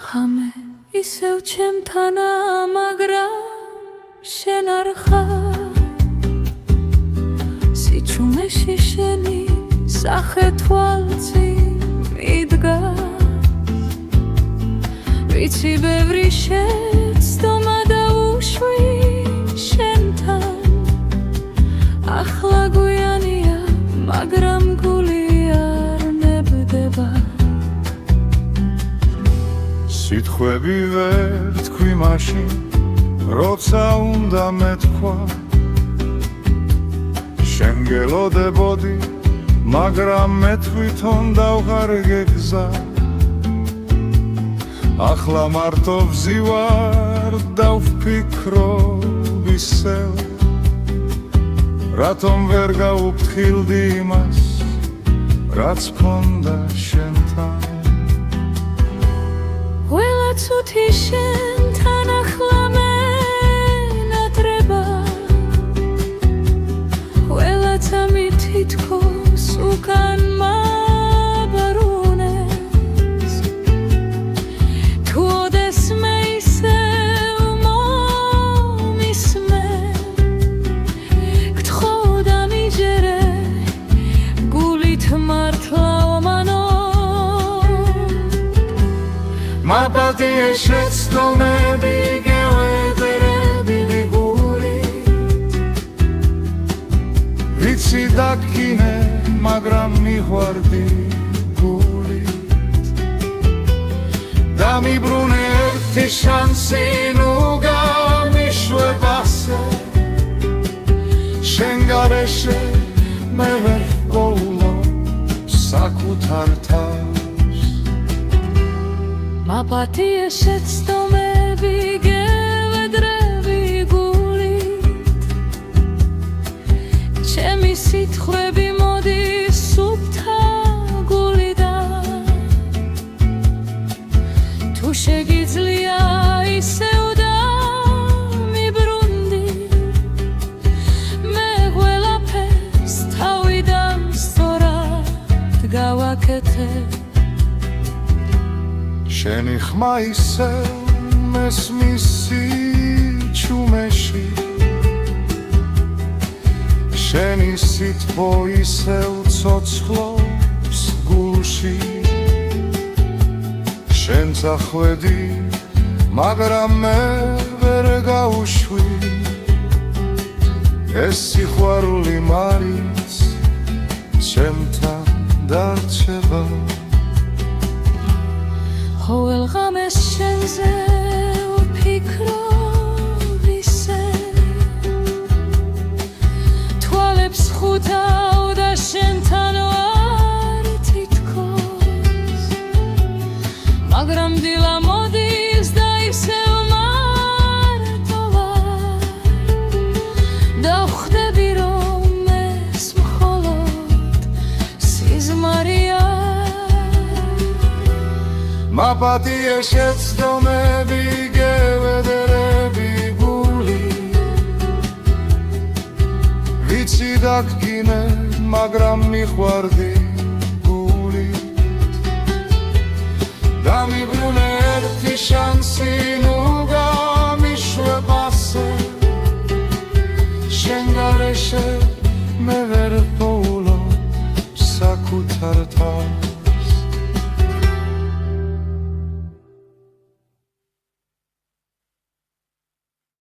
ხამე ისევ ჩემთანა, მაგრამ შენ არ ხარ. სიჩუმეში შენი სახე თვალწინ მიდგას. ვიცი ბევრი შეცდომა და უშვი შენთან. ახლა გვიანია, მაგრამ გული არ ნებდება. სიტყვები ვერ თქვი მაშინ, როცა უნდა მეთქვა. შენ გელოდებოდი, მაგრამ მე თვითონ დავღარგე გზა. ახლა მარტო ვზივარ და ვფიქრობ ისევ, რატომ ვერ გაუფრთხილდი იმას, რაც მქონდა შენთან. ყველა ცუთი შენთან ახლა მენატრება. ყველა წამი თითქოს უკან მაბრუნებს. თუ ოდესმე ისევ მომისმე, გთხოვ და მიჯერე, გულით მართლა ომანო. მაპატიე შეცდომები გევედრებილი გულით. ვიცი დაგკინე, მაგრამ მიყვარდი გულით. დამიბრუნე ერთი შანსი, ნუ გამიშვებ ასე. შენ გარეშე მე ვერ ვგოულობ საკუთარ თავს. მაპატიე შეცდომები გევედრები გულით. ჩემი სიტყვები მოდის სუფთა გულიდან. თუ შეგიძლია ისევ დამიბრუნდი, მე ყველაფერს თავიდან სწორად გავაკეთებ. შენი ხმა ისევ მესმის სიჩუმეში. შენი სითბო ისევ ცოცხლობს გულში. შენც ახვედი, მაგრამ მე ვერ გავუშვი. ეს სიყვარული მაინც ჩემთან დარჩება. ყოველ ღამეს შენზე ვფიქრობ ისევ. თვალებს ხუთავ და შენთან ვარ თითქოს. მაგრამ დილა მოდის და ისევ მარტო ვარ. და ვხვდები, რომ ეს მხოლოდ სიზმარია. მაპატიე შეცდომები გევედრები გულით. ვიცი დაგკინე, მაგრამ მიყვარდი გულით. დამიბრუნე ერთი შანსი, ნუ